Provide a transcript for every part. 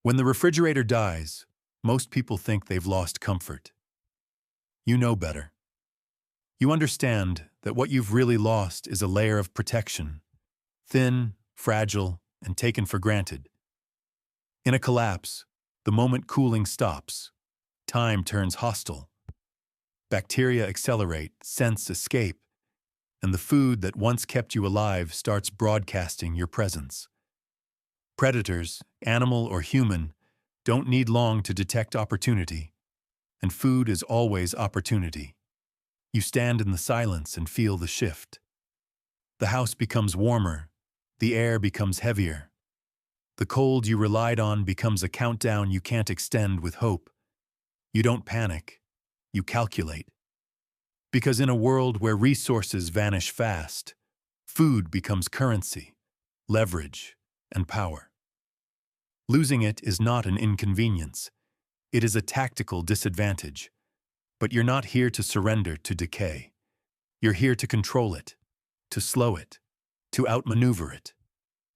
When the refrigerator dies, most people think they've lost comfort. You know better. You understand that what you've really lost is a layer of protection, thin, fragile, and taken for granted. In a collapse, the moment cooling stops, time turns hostile. Bacteria accelerate, scents escape, and the food that once kept you alive starts broadcasting your presence. Predators, animal or human, don't need long to detect opportunity, and food is always opportunity. You stand in the silence and feel the shift. The house becomes warmer, the air becomes heavier. The cold you relied on becomes a countdown you can't extend with hope. You don't panic, you calculate. Because in a world where resources vanish fast, food becomes currency, leverage, and power. Losing it is not an inconvenience. It is a tactical disadvantage. But you're not here to surrender to decay. You're here to control it, to slow it, to outmaneuver it.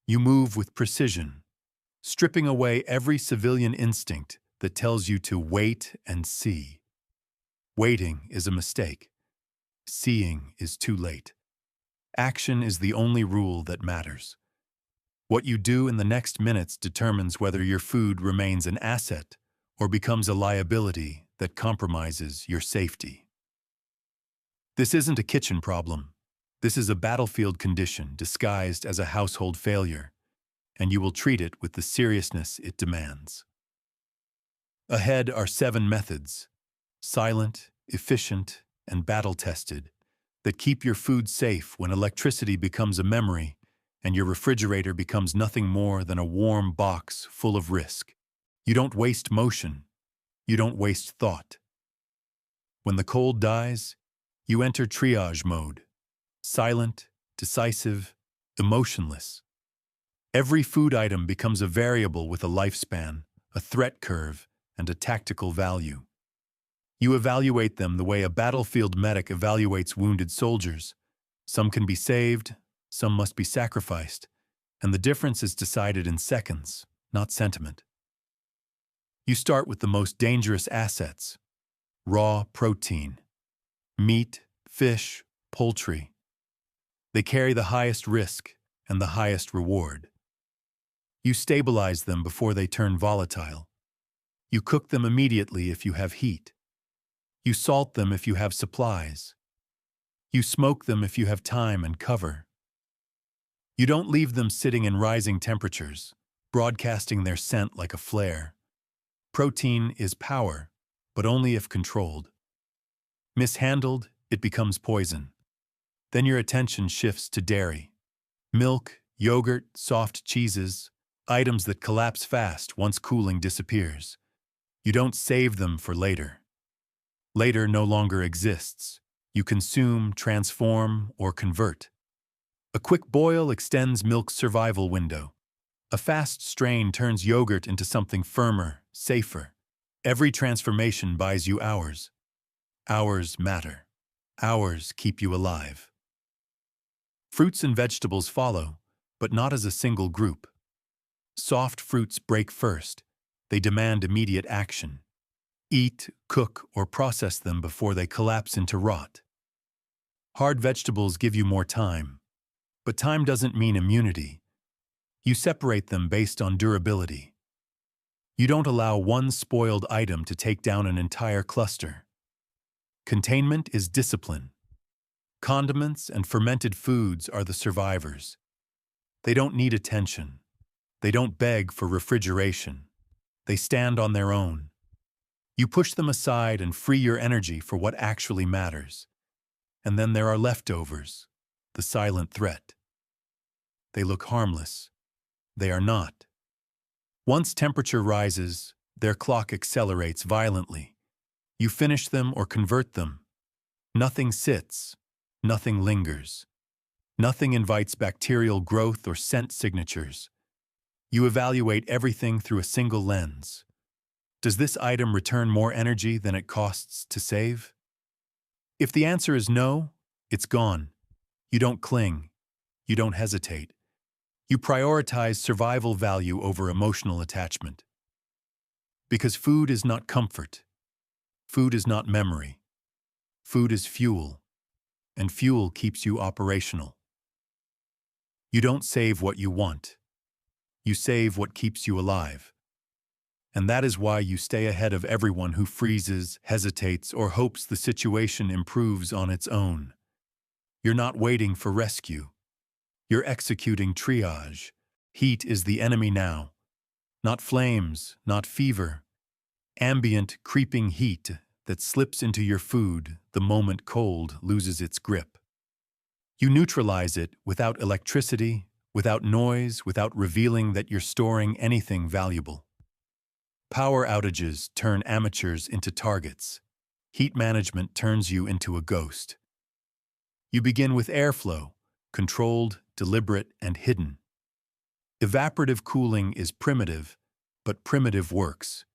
You move with precision, stripping away every civilian instinct that tells you to wait and see. Waiting is a mistake. Seeing is too late. Action is the only rule that matters. What you do in the next minutes determines whether your food remains an asset or becomes a liability that compromises your safety. This isn't a kitchen problem. This is a battlefield condition disguised as a household failure, and you will treat it with the seriousness it demands. Ahead are 7 methods, silent, efficient, and battle-tested, that keep your food safe when electricity becomes a memory and your refrigerator becomes nothing more than a warm box full of risk. You don't waste motion. You don't waste thought. When the cold dies, you enter triage mode, silent, decisive, emotionless. Every food item becomes a variable with a lifespan, a threat curve, and a tactical value. You evaluate them the way a battlefield medic evaluates wounded soldiers. Some can be saved, some must be sacrificed, and the difference is decided in seconds, not sentiment. You start with the most dangerous assets: raw protein, meat, fish, poultry. They carry the highest risk and the highest reward. You stabilize them before they turn volatile. You cook them immediately if you have heat. You salt them if you have supplies. You smoke them if you have time and cover. You don't leave them sitting in rising temperatures, broadcasting their scent like a flare. Protein is power, but only if controlled. Mishandled, it becomes poison. Then your attention shifts to dairy. Milk, yogurt, soft cheeses, items that collapse fast once cooling disappears. You don't save them for later. Later no longer exists. You consume, transform, or convert. A quick boil extends milk's survival window. A fast strain turns yogurt into something firmer, safer. Every transformation buys you hours. Hours matter. Hours keep you alive. Fruits and vegetables follow, but not as a single group. Soft fruits break first. They demand immediate action. Eat, cook, or process them before they collapse into rot. Hard vegetables give you more time, but time doesn't mean immunity. You separate them based on durability. You don't allow one spoiled item to take down an entire cluster. Containment is discipline. Condiments and fermented foods are the survivors. They don't need attention. They don't beg for refrigeration. They stand on their own. You push them aside and free your energy for what actually matters. And then there are leftovers, the silent threat. They look harmless. They are not. Once temperature rises, their clock accelerates violently. You finish them or convert them. Nothing sits. Nothing lingers. Nothing invites bacterial growth or scent signatures. You evaluate everything through a single lens. Does this item return more energy than it costs to save? If the answer is no, it's gone. You don't cling. You don't hesitate. You prioritize survival value over emotional attachment. Because food is not comfort. Food is not memory. Food is fuel, and fuel keeps you operational. You don't save what you want. You save what keeps you alive. And that is why you stay ahead of everyone who freezes, hesitates, or hopes the situation improves on its own. You're not waiting for rescue. You're executing triage. Heat is the enemy now. Not flames, not fever. Ambient, creeping heat that slips into your food the moment cold loses its grip. You neutralize it without electricity, without noise, without revealing that you're storing anything valuable. Power outages turn amateurs into targets. Heat management turns you into a ghost. You begin with airflow, controlled, deliberate, and hidden. Evaporative cooling is primitive, but primitive works.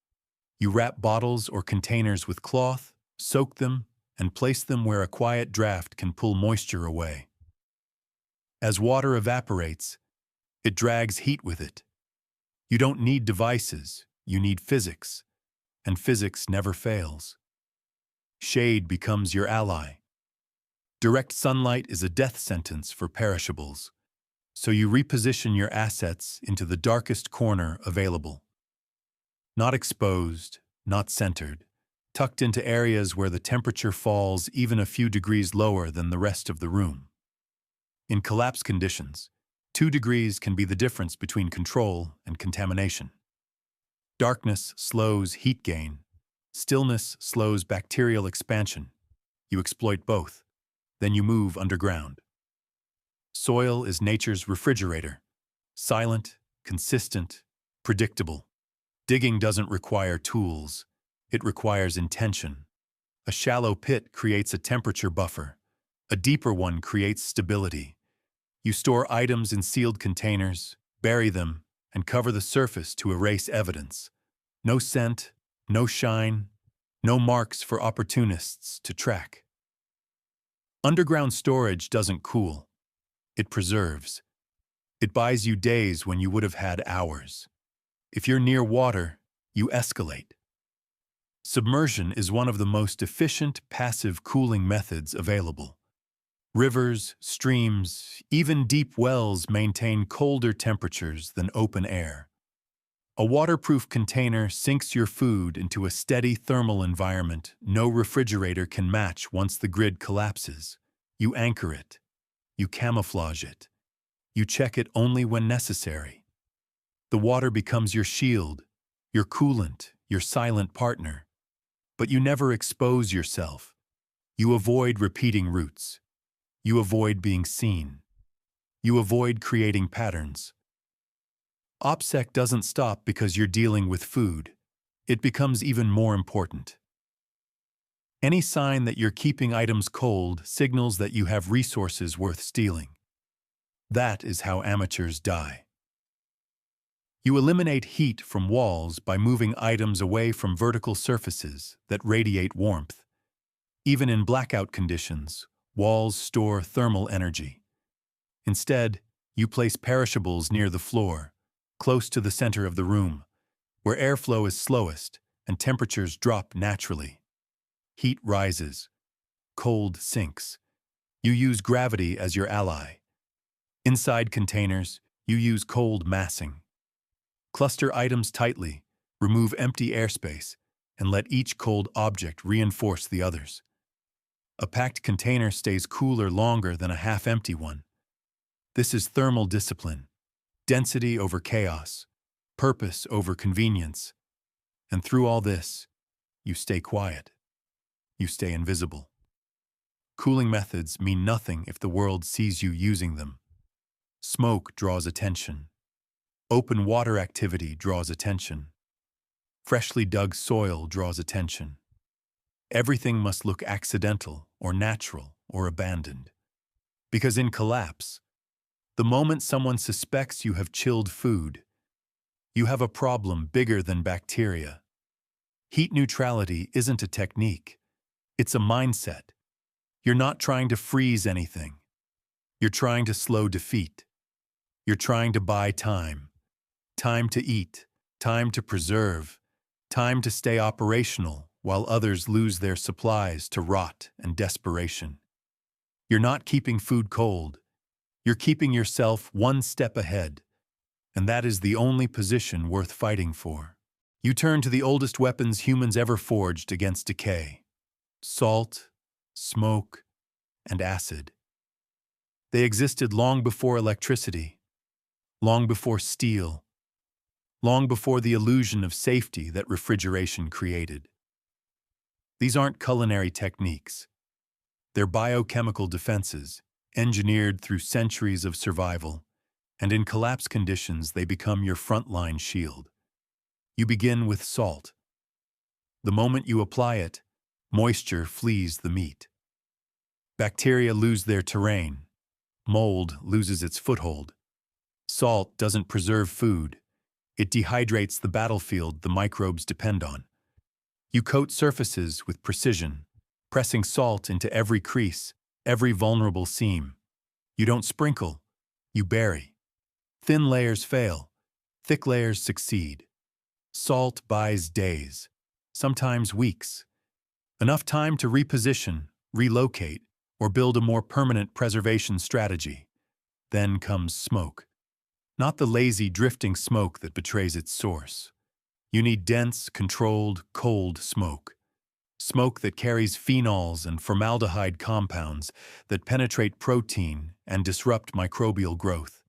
You wrap bottles or containers with cloth, soak them, and place them where a quiet draft can pull moisture away. As water evaporates, it drags heat with it. You don't need devices, you need physics, and physics never fails. Shade becomes your ally. Direct sunlight is a death sentence for perishables, so you reposition your assets into the darkest corner available. Not exposed, not centered, tucked into areas where the temperature falls even a few degrees lower than the rest of the room. In collapse conditions, 2 degrees can be the difference between control and contamination. Darkness slows heat gain. Stillness slows bacterial expansion. You exploit both. Then you move underground. Soil is nature's refrigerator. Silent, consistent, predictable. Digging doesn't require tools. It requires intention. A shallow pit creates a temperature buffer. A deeper one creates stability. You store items in sealed containers, bury them, and cover the surface to erase evidence. No scent, no shine, no marks for opportunists to track. Underground storage doesn't cool. It preserves. It buys you days when you would have had hours. If you're near water, you escalate. Submersion is one of the most efficient passive cooling methods available. Rivers, streams, even deep wells maintain colder temperatures than open air. A waterproof container sinks your food into a steady thermal environment no refrigerator can match once the grid collapses. You anchor it. You camouflage it. You check it only when necessary. The water becomes your shield, your coolant, your silent partner. But you never expose yourself. You avoid repeating routes. You avoid being seen. You avoid creating patterns. OpSec doesn't stop because you're dealing with food. It becomes even more important. Any sign that you're keeping items cold signals that you have resources worth stealing. That is how amateurs die. You eliminate heat from walls by moving items away from vertical surfaces that radiate warmth. Even in blackout conditions, walls store thermal energy. Instead, you place perishables near the floor, close to the center of the room, where airflow is slowest and temperatures drop naturally. Heat rises. Cold sinks. You use gravity as your ally. Inside containers, you use cold massing. Cluster items tightly, remove empty airspace, and let each cold object reinforce the others. A packed container stays cooler longer than a half-empty one. This is thermal discipline. Density over chaos. Purpose over convenience. And through all this, you stay quiet. You stay invisible. Cooling methods mean nothing if the world sees you using them. Smoke draws attention. Open water activity draws attention. Freshly dug soil draws attention. Everything must look accidental or natural or abandoned. Because in collapse, the moment someone suspects you have chilled food, you have a problem bigger than bacteria. Heat neutrality isn't a technique. It's a mindset. You're not trying to freeze anything. You're trying to slow defeat. You're trying to buy time. Time to eat. Time to preserve. Time to stay operational while others lose their supplies to rot and desperation. You're not keeping food cold. You're keeping yourself one step ahead, and that is the only position worth fighting for. You turn to the oldest weapons humans ever forged against decay: salt, smoke, and acid. They existed long before electricity, long before steel, long before the illusion of safety that refrigeration created. These aren't culinary techniques. They're biochemical defenses, engineered through centuries of survival, and in collapse conditions they become your frontline shield. You begin with salt. The moment you apply it, moisture flees the meat. Bacteria lose their terrain. Mold loses its foothold. Salt doesn't preserve food. It dehydrates the battlefield the microbes depend on. You coat surfaces with precision, pressing salt into every crease, every vulnerable seam. You don't sprinkle, you bury. Thin layers fail, thick layers succeed. Salt buys days, sometimes weeks. Enough time to reposition, relocate, or build a more permanent preservation strategy. Then comes smoke. Not the lazy, drifting smoke that betrays its source. You need dense, controlled, cold smoke. Smoke that carries phenols and formaldehyde compounds that penetrate protein and disrupt microbial growth.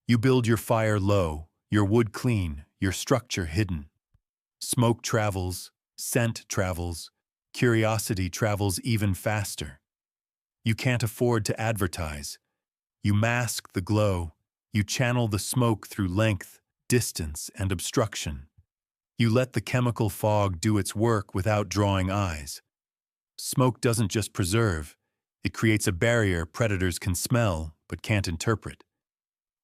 You build your fire low, your wood clean, your structure hidden. Smoke travels, scent travels, curiosity travels even faster. You can't afford to advertise. You mask the glow. You channel the smoke through length, distance, and obstruction. You let the chemical fog do its work without drawing eyes. Smoke doesn't just preserve. It creates a barrier predators can smell but can't interpret.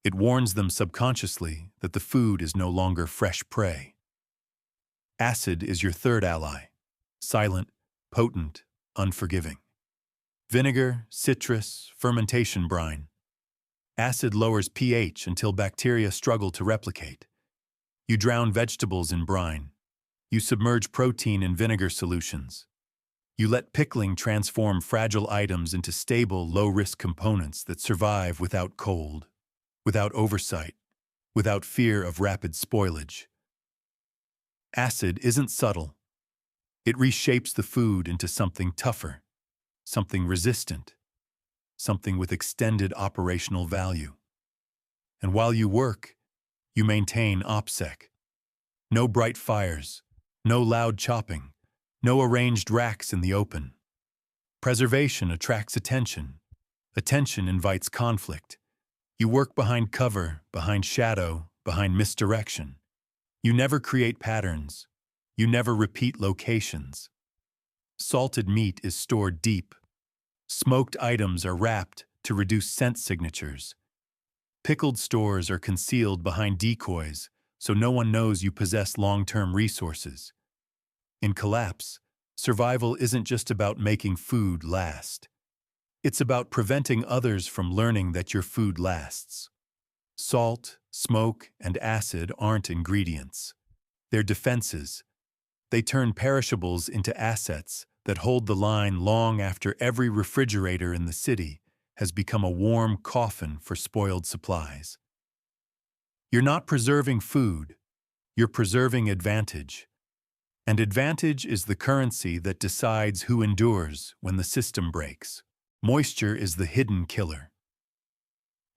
It warns them subconsciously that the food is no longer fresh prey. Acid is your third ally. Silent, potent, unforgiving. Vinegar, citrus, fermentation brine. Acid lowers pH until bacteria struggle to replicate. You drown vegetables in brine. You submerge protein in vinegar solutions. You let pickling transform fragile items into stable, low-risk components that survive without cold, without oversight, without fear of rapid spoilage. Acid isn't subtle. It reshapes the food into something tougher, something resistant, something with extended operational value. And while you work, you maintain OpSec. No bright fires, no loud chopping, no arranged racks in the open. Preservation attracts attention. Attention invites conflict. You work behind cover, behind shadow, behind misdirection. You never create patterns. You never repeat locations. Salted meat is stored deep. Smoked items are wrapped to reduce scent signatures. Pickled stores are concealed behind decoys, so no one knows you possess long-term resources. In collapse, survival isn't just about making food last. It's about preventing others from learning that your food lasts. Salt, smoke, and acid aren't ingredients. They're defenses. They turn perishables into assets that hold the line long after every refrigerator in the city has become a warm coffin for spoiled supplies. You're not preserving food, you're preserving advantage. And advantage is the currency that decides who endures when the system breaks. Moisture is the hidden killer.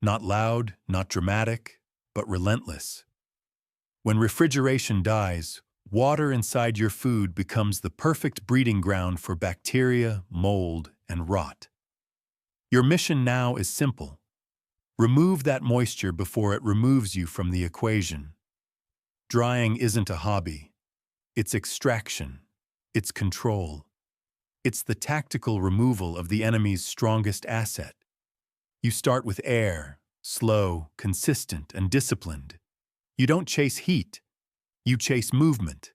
Not loud, not dramatic, but relentless. When refrigeration dies, water inside your food becomes the perfect breeding ground for bacteria, mold, and rot. Your mission now is simple. Remove that moisture before it removes you from the equation. Drying isn't a hobby. It's extraction. It's control. It's the tactical removal of the enemy's strongest asset. You start with air, slow, consistent, and disciplined. You don't chase heat. You chase movement.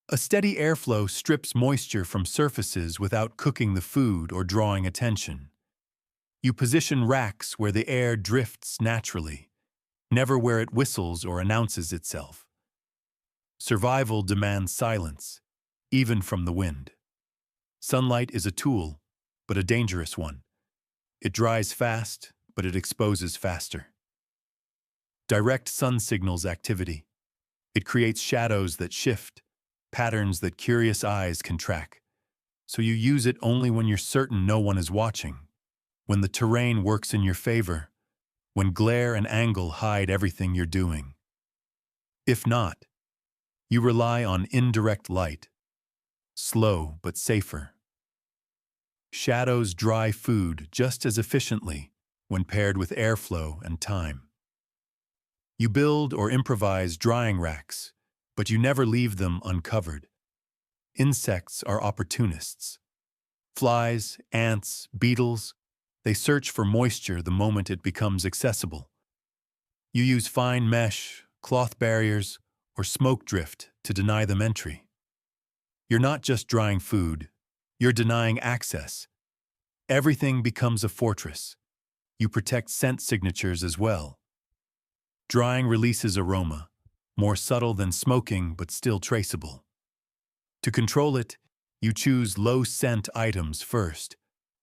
A steady airflow strips moisture from surfaces without cooking the food or drawing attention. You position racks where the air drifts naturally, never where it whistles or announces itself. Survival demands silence, even from the wind. Sunlight is a tool, but a dangerous one. It dries fast, but it exposes faster. Direct sun signals activity. It creates shadows that shift, patterns that curious eyes can track. So you use it only when you're certain no one is watching, when the terrain works in your favor, when glare and angle hide everything you're doing. If not, you rely on indirect light, slow but safer. Shadows dry food just as efficiently when paired with airflow and time. You build or improvise drying racks, but you never leave them uncovered. Insects are opportunists. Flies, ants, beetles, they search for moisture the moment it becomes accessible. You use fine mesh, cloth barriers, or smoke drift to deny them entry. You're not just drying food, you're denying access. Everything becomes a fortress. You protect scent signatures as well. Drying releases aroma, more subtle than smoking but still traceable. To control it, you choose low-scent items first,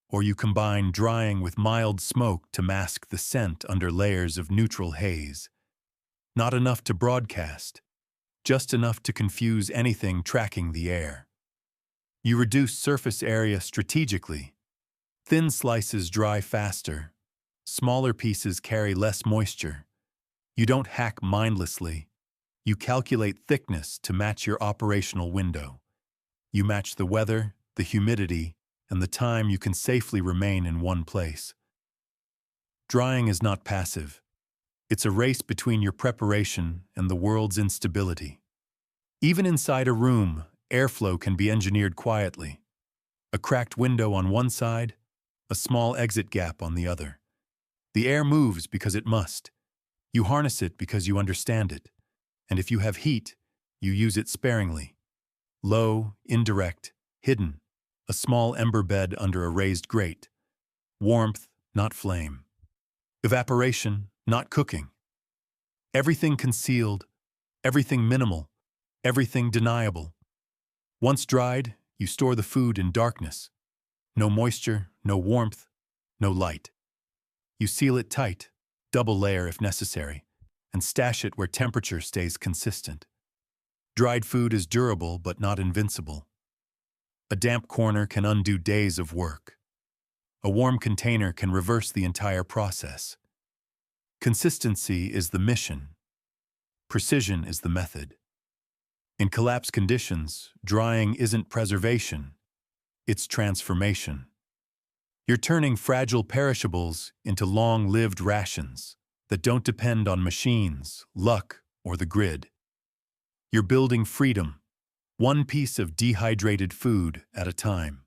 or you combine drying with mild smoke to mask the scent under layers of neutral haze. Not enough to broadcast, just enough to confuse anything tracking the air. You reduce surface area strategically. Thin slices dry faster. Smaller pieces carry less moisture. You don't hack mindlessly. You calculate thickness to match your operational window. You match the weather, the humidity, and the time you can safely remain in one place. Drying is not passive. It's a race between your preparation and the world's instability. Even inside a room, airflow can be engineered quietly. A cracked window on one side, a small exit gap on the other. The air moves because it must. You harness it because you understand it. And if you have heat, you use it sparingly. Low, indirect, hidden. A small ember bed under a raised grate. Warmth, not flame. Evaporation, not cooking. Everything concealed, everything minimal, everything deniable. Once dried, you store the food in darkness. No moisture, no warmth, no light. You seal it tight, double layer if necessary, and stash it where temperature stays consistent. Dried food is durable but not invincible. A damp corner can undo days of work. A warm container can reverse the entire process. Consistency is the mission. Precision is the method. In collapsed conditions, drying isn't preservation, it's transformation. You're turning fragile perishables into long-lived rations that don't depend on machines, luck, or the grid. You're building freedom, one piece of dehydrated food at a time.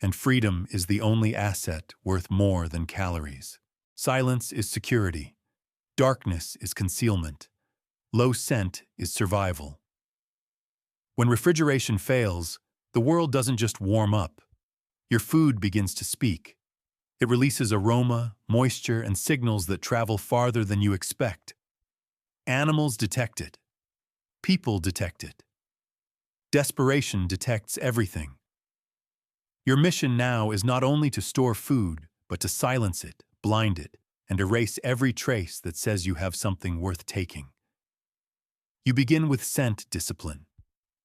And freedom is the only asset worth more than calories. Silence is security. Darkness is concealment. Low scent is survival. When refrigeration fails, the world doesn't just warm up. Your food begins to speak. It releases aroma, moisture, and signals that travel farther than you expect. Animals detect it. People detect it. Desperation detects everything. Your mission now is not only to store food, but to silence it, blind it, and erase every trace that says you have something worth taking. You begin with scent discipline.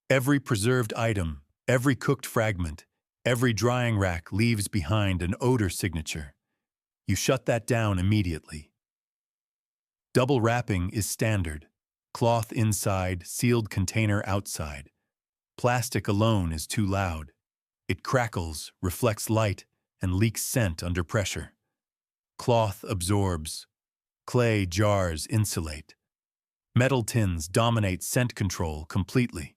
Every preserved item, every cooked fragment, every drying rack leaves behind an odor signature. You shut that down immediately. Double wrapping is standard. Cloth inside, sealed container outside. Plastic alone is too loud. It crackles, reflects light, and leaks scent under pressure. Cloth absorbs. Clay jars insulate. Metal tins dominate scent control completely.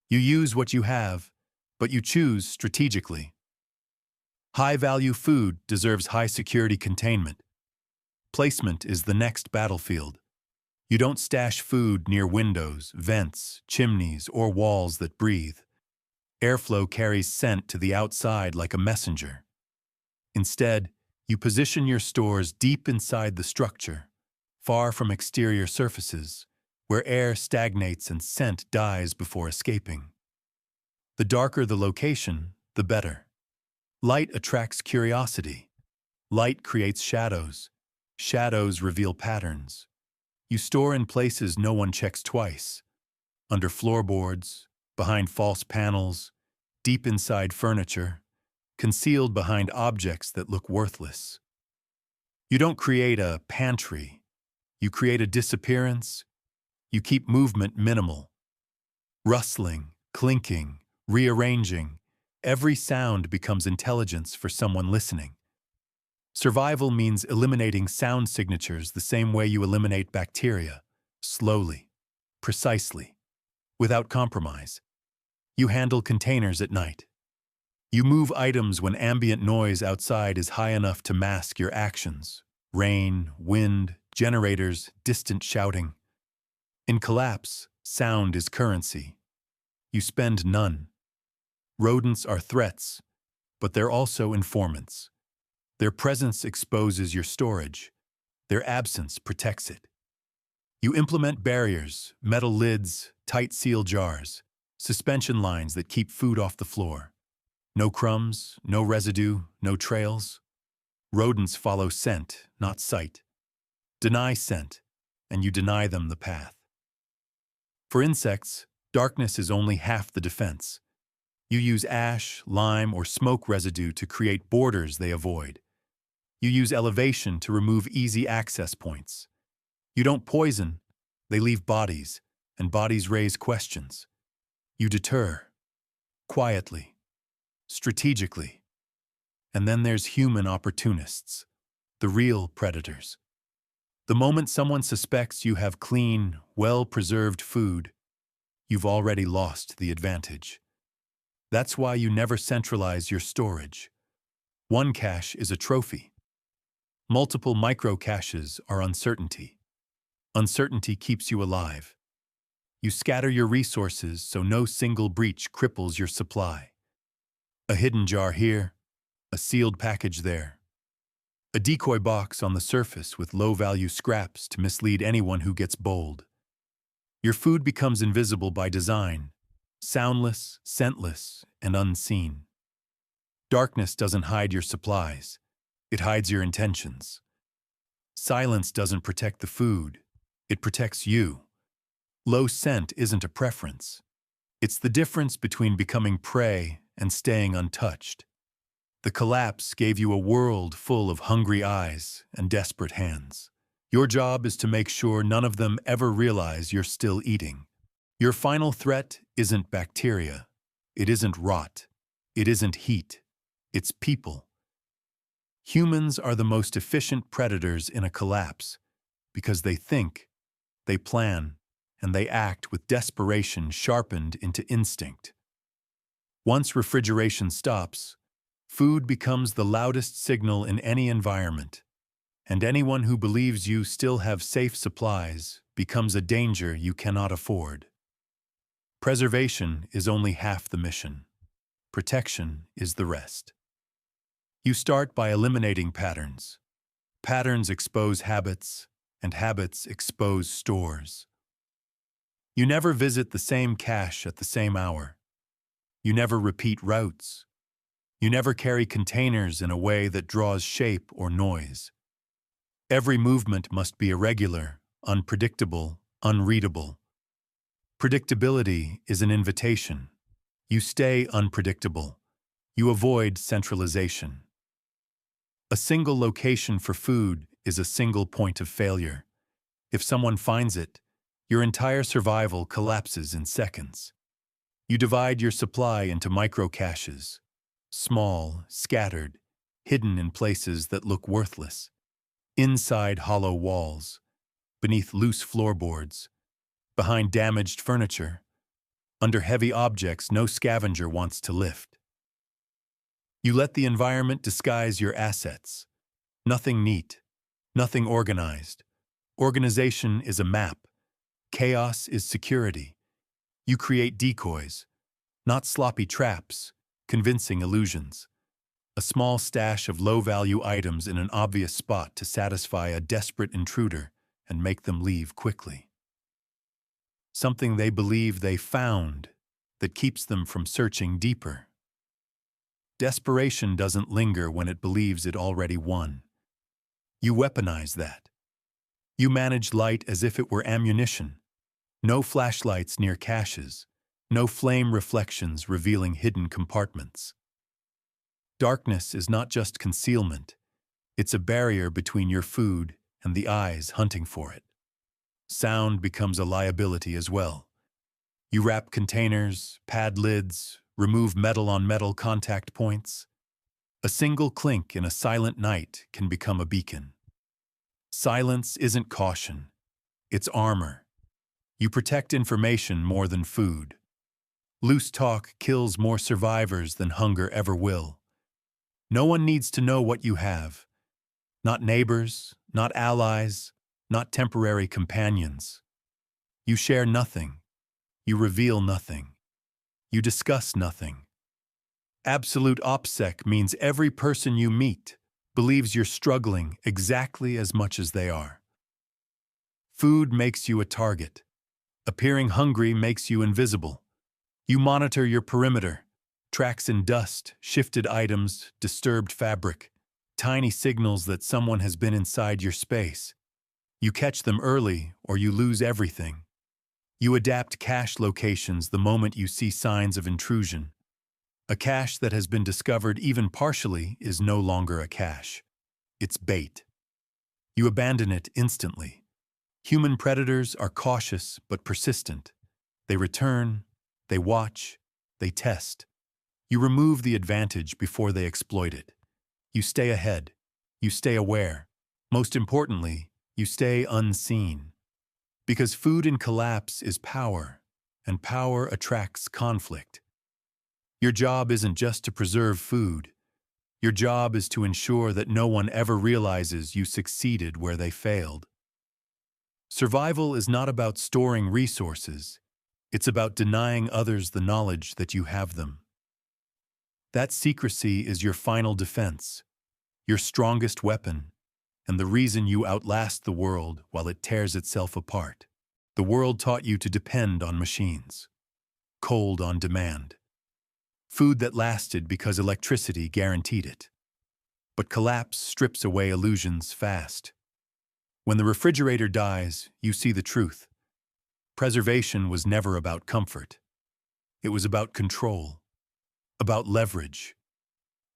You use what you have, but you choose strategically. High-value food deserves high-security containment. Placement is the next battlefield. You don't stash food near windows, vents, chimneys, or walls that breathe. Airflow carries scent to the outside like a messenger. Instead, you position your stores deep inside the structure, far from exterior surfaces, where air stagnates and scent dies before escaping. The darker the location, the better. Light attracts curiosity. Light creates shadows. Shadows reveal patterns. You store in places no one checks twice. Under floorboards, behind false panels, deep inside furniture, concealed behind objects that look worthless. You don't create a pantry. You create a disappearance. You keep movement minimal. Rustling, clinking, rearranging. Every sound becomes intelligence for someone listening. Survival means eliminating sound signatures the same way you eliminate bacteria, slowly, precisely, without compromise. You handle containers at night. You move items when ambient noise outside is high enough to mask your actions. Rain, wind, generators, distant shouting. In collapse, sound is currency. You spend none. Rodents are threats, but they're also informants. Their presence exposes your storage. Their absence protects it. You implement barriers, metal lids, tight seal jars, suspension lines that keep food off the floor. No crumbs, no residue, no trails. Rodents follow scent, not sight. Deny scent, and you deny them the path. For insects, darkness is only half the defense. You use ash, lime, or smoke residue to create borders they avoid. You use elevation to remove easy access points. You don't poison, they leave bodies, and bodies raise questions. You deter, quietly, strategically. And then there's human opportunists, the real predators. The moment someone suspects you have clean, well-preserved food, you've already lost the advantage. That's why you never centralize your storage. One cache is a trophy. Multiple micro-caches are uncertainty. Uncertainty keeps you alive. You scatter your resources so no single breach cripples your supply. A hidden jar here, a sealed package there. A decoy box on the surface with low-value scraps to mislead anyone who gets bold. Your food becomes invisible by design, soundless, scentless, and unseen. Darkness doesn't hide your supplies. It hides your intentions. Silence doesn't protect the food. It protects you. Low scent isn't a preference. It's the difference between becoming prey and staying untouched. The collapse gave you a world full of hungry eyes and desperate hands. Your job is to make sure none of them ever realize you're still eating. Your final threat isn't bacteria. It isn't rot. It isn't heat. It's people. Humans are the most efficient predators in a collapse because they think, they plan, and they act with desperation sharpened into instinct. Once refrigeration stops, food becomes the loudest signal in any environment, and anyone who believes you still have safe supplies becomes a danger you cannot afford. Preservation is only half the mission. Protection is the rest. You start by eliminating patterns. Patterns expose habits, and habits expose stores. You never visit the same cache at the same hour. You never repeat routes. You never carry containers in a way that draws shape or noise. Every movement must be irregular, unpredictable, unreadable. Predictability is an invitation. You stay unpredictable. You avoid centralization. A single location for food is a single point of failure. If someone finds it, your entire survival collapses in seconds. You divide your supply into micro-caches, small, scattered, hidden in places that look worthless, inside hollow walls, beneath loose floorboards, behind damaged furniture, under heavy objects no scavenger wants to lift. You let the environment disguise your assets. Nothing neat, nothing organized. Organization is a map. Chaos is security. You create decoys, not sloppy traps, convincing illusions. A small stash of low-value items in an obvious spot to satisfy a desperate intruder and make them leave quickly. something they believe they found that keeps them from searching deeper. Desperation doesn't linger when it believes it already won. You weaponize that. You manage light as if it were ammunition. No flashlights near caches, no flame reflections revealing hidden compartments. Darkness is not just concealment, it's a barrier between your food and the eyes hunting for it. Sound becomes a liability as well. You wrap containers, pad lids, remove metal-on-metal contact points. A single clink in a silent night can become a beacon. Silence isn't caution, it's armor. You protect information more than food. Loose talk kills more survivors than hunger ever will. No one needs to know what you have. Not neighbors, not allies, not temporary companions. You share nothing. You reveal nothing. You discuss nothing. Absolute OpSec means every person you meet believes you're struggling exactly as much as they are. Food makes you a target. Appearing hungry makes you invisible. You monitor your perimeter, tracks in dust, shifted items, disturbed fabric, tiny signals that someone has been inside your space. You catch them early or you lose everything. You adapt cache locations the moment you see signs of intrusion. A cache that has been discovered even partially is no longer a cache. It's bait. You abandon it instantly. Human predators are cautious but persistent. They return, they watch, they test. You remove the advantage before they exploit it. You stay ahead. You stay aware. Most importantly, you stay unseen. Because food in collapse is power, and power attracts conflict. Your job isn't just to preserve food. Your job is to ensure that no one ever realizes you succeeded where they failed. Survival is not about storing resources. It's about denying others the knowledge that you have them. That secrecy is your final defense, your strongest weapon, and the reason you outlast the world while it tears itself apart. The world taught you to depend on machines. Cold on demand. Food that lasted because electricity guaranteed it. But collapse strips away illusions fast. When the refrigerator dies, you see the truth. Preservation was never about comfort. It was about control, about leverage,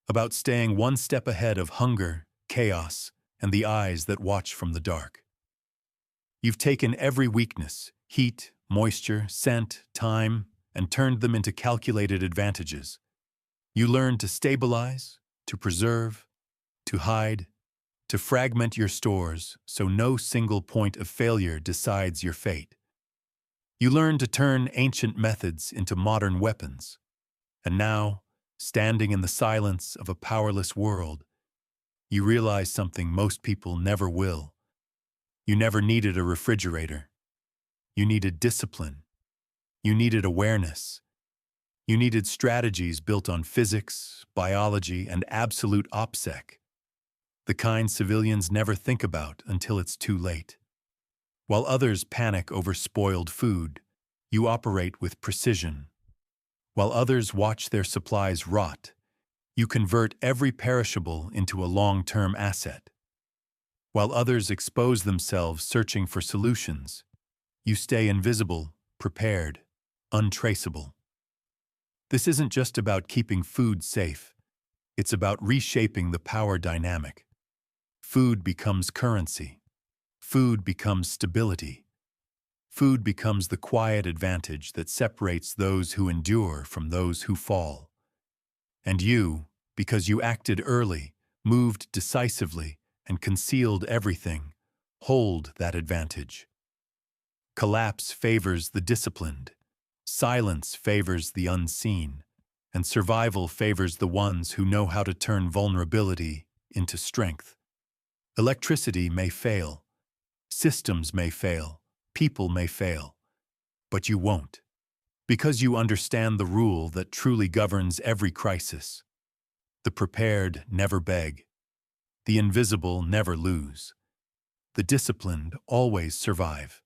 about staying one step ahead of hunger, chaos, and the eyes that watch from the dark. You've taken every weakness, heat, moisture, scent, time, and turned them into calculated advantages. You learned to stabilize, to preserve, to hide, to fragment your stores so no single point of failure decides your fate. You learned to turn ancient methods into modern weapons. And now, standing in the silence of a powerless world, you realize something most people never will. You never needed a refrigerator. You needed discipline. You needed awareness. You needed strategies built on physics, biology, and absolute OpSec. The kind civilians never think about until it's too late. While others panic over spoiled food, you operate with precision. While others watch their supplies rot, you convert every perishable into a long-term asset. While others expose themselves searching for solutions, you stay invisible, prepared, untraceable. This isn't just about keeping food safe. It's about reshaping the power dynamic. Food becomes currency. Food becomes stability. Food becomes the quiet advantage that separates those who endure from those who fall. And you, because you acted early, moved decisively, and concealed everything, hold that advantage. Collapse favors the disciplined. Silence favors the unseen. And survival favors the ones who know how to turn vulnerability into strength. Electricity may fail. Systems may fail. People may fail. But you won't. Because you understand the rule that truly governs every crisis. The prepared never beg. The invisible never lose. The disciplined always survive.